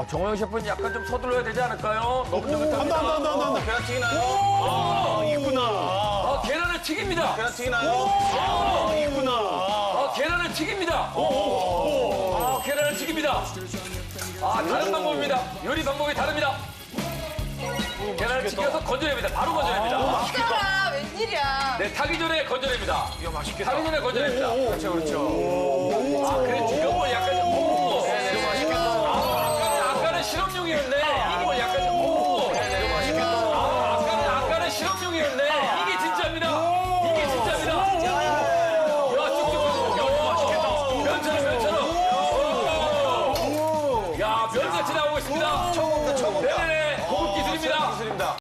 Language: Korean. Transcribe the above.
정호영 셰프는 약간 좀 서둘러야 되지 않을까요? 너무 느긋합니다. 한다. 계란튀기 나요. 있구나. 계란을 튀깁니다. 계란튀기 나요. 있구나. 계란을 튀깁니다. 계란을 튀깁니다. 다른 방법입니다. 요리 방법이 다릅니다. 계란을 튀겨서 건져냅니다. 바로 건져냅니다. 진짜라 웬일이야. 네, 타기 전에 건져냅니다. 이거 맛있겠다. 타기 전에 건져냅니다. 그렇죠. 그래,